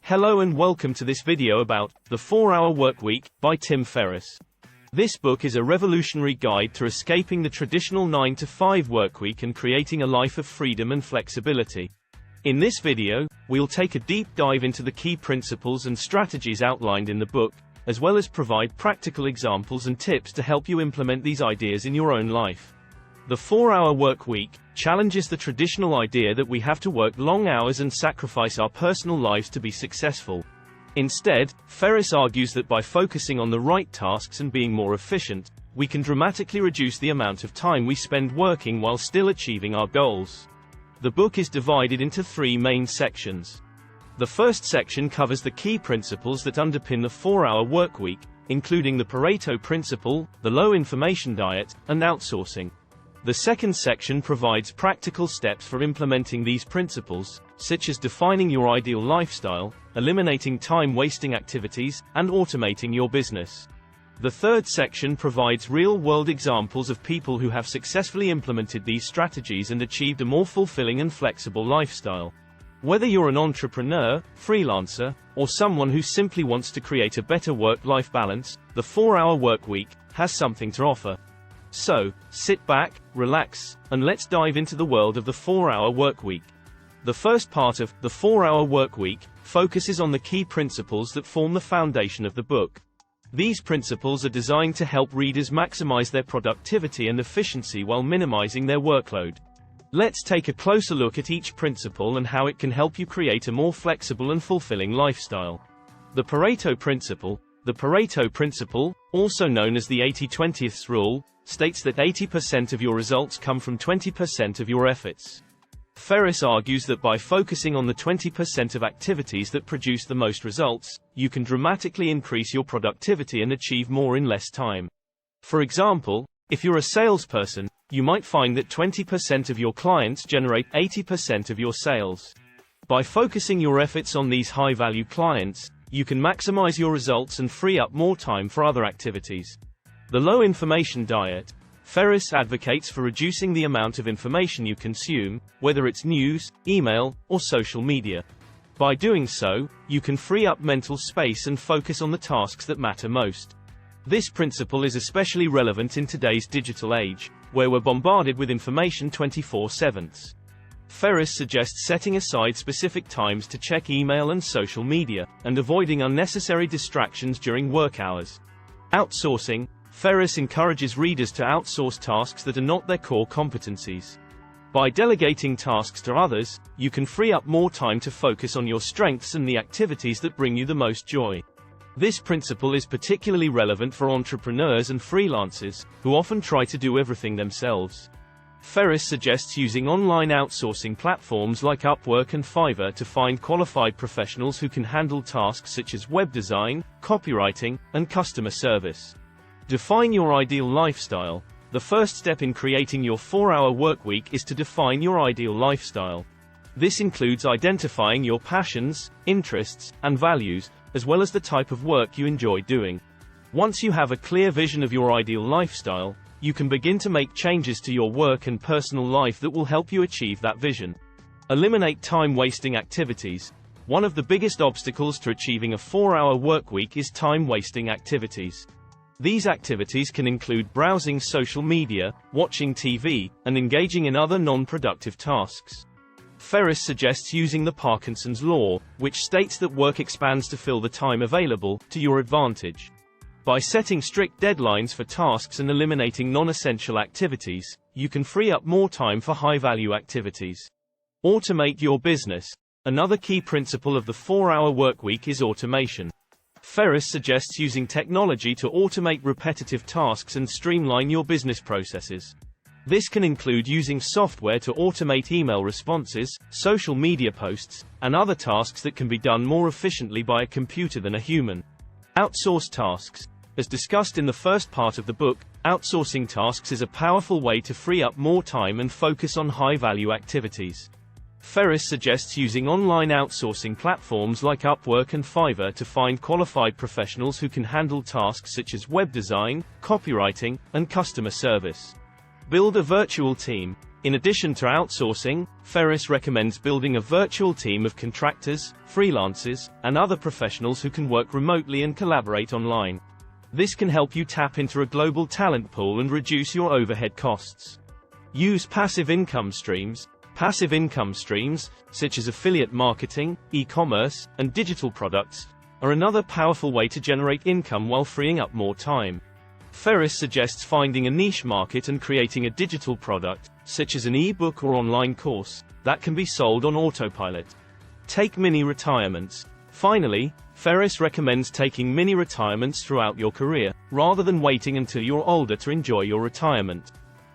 Hello and welcome to this video about The 4-Hour Workweek by Tim Ferriss. This book is a revolutionary guide to escaping the traditional 9-to-5 workweek and creating a life of freedom and flexibility. In this video, we'll take a deep dive into the key principles and strategies outlined in the book, as well as provide practical examples and tips to help you implement these ideas in your own life. The 4-Hour Workweek challenges the traditional idea that we have to work long hours and sacrifice our personal lives to be successful. Instead, Ferriss argues that by focusing on the right tasks and being more efficient, we can dramatically reduce the amount of time we spend working while still achieving our goals. The book is divided into 3 main sections. The first section covers the key principles that underpin the 4-hour workweek, including the Pareto principle, the low information diet, and outsourcing. The second section provides practical steps for implementing these principles, such as defining your ideal lifestyle, eliminating time-wasting activities, and automating your business. The third section provides real-world examples of people who have successfully implemented these strategies and achieved a more fulfilling and flexible lifestyle. Whether you're an entrepreneur, freelancer, or someone who simply wants to create a better work-life balance, the 4-hour workweek has something to offer. So, sit back, relax, and let's dive into the world of the 4-hour workweek. The first part of the 4-hour workweek focuses on the key principles that form the foundation of the book. These principles are designed to help readers maximize their productivity and efficiency while minimizing their workload. Let's take a closer look at each principle and how it can help you create a more flexible and fulfilling lifestyle. The Pareto principle. The Pareto principle, also known as the 80-20 rule, states that 80% of your results come from 20% of your efforts. Ferriss argues that by focusing on the 20% of activities that produce the most results, you can dramatically increase your productivity and achieve more in less time. For example, if you're a salesperson, you might find that 20% of your clients generate 80% of your sales. By focusing your efforts on these high-value clients, you can maximize your results and free up more time for other activities. The low information diet. Ferriss advocates for reducing the amount of information you consume, whether it's news, email, or social media. By doing so, you can free up mental space and focus on the tasks that matter most. This principle is especially relevant in today's digital age, where we're bombarded with information 24/7. Ferriss suggests setting aside specific times to check email and social media, and avoiding unnecessary distractions during work hours. Outsourcing. Ferriss encourages readers to outsource tasks that are not their core competencies. By delegating tasks to others, you can free up more time to focus on your strengths and the activities that bring you the most joy. This principle is particularly relevant for entrepreneurs and freelancers, who often try to do everything themselves. Ferriss suggests using online outsourcing platforms like Upwork and Fiverr to find qualified professionals who can handle tasks such as web design, copywriting, and customer service. Define your ideal lifestyle. The first step in creating your 4-hour workweek is to define your ideal lifestyle. This includes identifying your passions, interests, and values, as well as the type of work you enjoy doing. Once you have a clear vision of your ideal lifestyle, you can begin to make changes to your work and personal life that will help you achieve that vision. Eliminate time-wasting activities. One of the biggest obstacles to achieving a 4-hour workweek is time-wasting activities. These activities can include browsing social media, watching TV, and engaging in other non-productive tasks. Ferriss suggests using the Parkinson's law, which states that work expands to fill the time available to your advantage. By setting strict deadlines for tasks and eliminating non-essential activities, you can free up more time for high-value activities. Automate your business. Another key principle of the 4-hour workweek is automation. Ferriss suggests using technology to automate repetitive tasks and streamline your business processes. This can include using software to automate email responses, social media posts, and other tasks that can be done more efficiently by a computer than a human. Outsource tasks. As discussed in the first part of the book, outsourcing tasks is a powerful way to free up more time and focus on high-value activities. Ferriss suggests using online outsourcing platforms like Upwork and Fiverr to find qualified professionals who can handle tasks such as web design, copywriting, and customer service. Build a virtual team. In addition to outsourcing, Ferriss recommends building a virtual team of contractors, freelancers, and other professionals who can work remotely and collaborate online. This can help you tap into a global talent pool and reduce your overhead costs. Use passive income streams. Passive income streams, such as affiliate marketing, e-commerce, and digital products, are another powerful way to generate income while freeing up more time. Ferriss suggests finding a niche market and creating a digital product, such as an e-book or online course, that can be sold on autopilot. Take mini retirements. Finally, Ferriss recommends taking mini retirements throughout your career, rather than waiting until you're older to enjoy your retirement.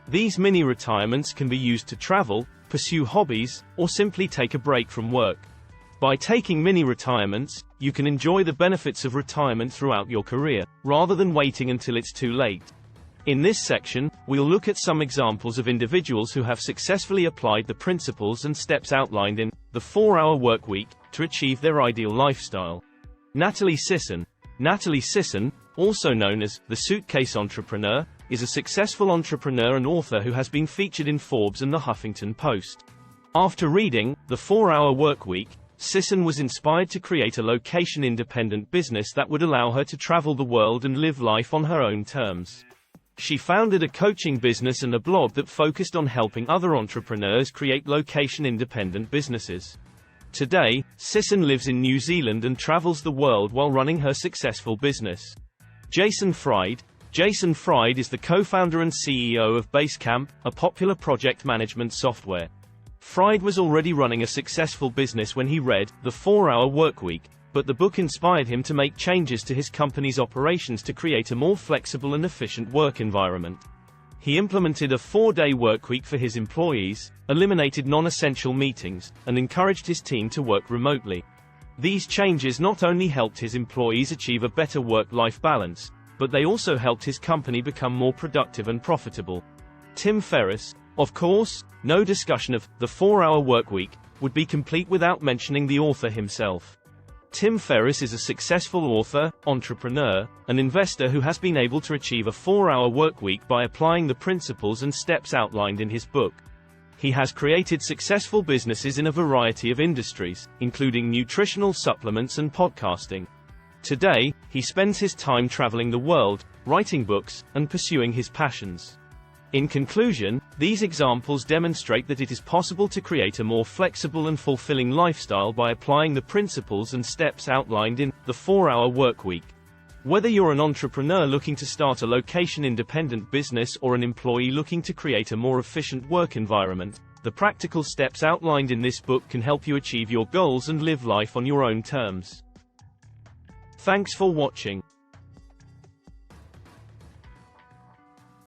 These mini retirements can be used to travel, pursue hobbies, or simply take a break from work. By taking mini retirements, you can enjoy the benefits of retirement throughout your career, rather than waiting until it's too late. In this section, we'll look at some examples of individuals who have successfully applied the principles and steps outlined in The 4-Hour Workweek to achieve their ideal lifestyle. Natalie Sisson. Natalie Sisson, also known as the Suitcase Entrepreneur, is a successful entrepreneur and author who has been featured in Forbes and the Huffington Post. After reading The 4-Hour Workweek, Sisson was inspired to create a location-independent business that would allow her to travel the world and live life on her own terms. She founded a coaching business and a blog that focused on helping other entrepreneurs create location-independent businesses. Today, Sisson lives in New Zealand and travels the world while running her successful business. Jason Fried. Jason Fried is the co-founder and CEO of Basecamp, a popular project management software. Fried was already running a successful business when he read The 4-Hour Workweek, but the book inspired him to make changes to his company's operations to create a more flexible and efficient work environment. He implemented a 4-day workweek for his employees, eliminated non-essential meetings, and encouraged his team to work remotely. These changes not only helped his employees achieve a better work-life balance, but they also helped his company become more productive and profitable. Tim Ferriss. Of course, no discussion of The 4-Hour Workweek would be complete without mentioning the author himself. Tim Ferriss is a successful author, entrepreneur, and investor who has been able to achieve a 4-hour workweek by applying the principles and steps outlined in his book. He has created successful businesses in a variety of industries, including nutritional supplements and podcasting. Today, he spends his time traveling the world, writing books, and pursuing his passions. In conclusion, these examples demonstrate that it is possible to create a more flexible and fulfilling lifestyle by applying the principles and steps outlined in The 4-Hour Workweek. Whether you're an entrepreneur looking to start a location-independent business or an employee looking to create a more efficient work environment, the practical steps outlined in this book can help you achieve your goals and live life on your own terms. Thanks for watching.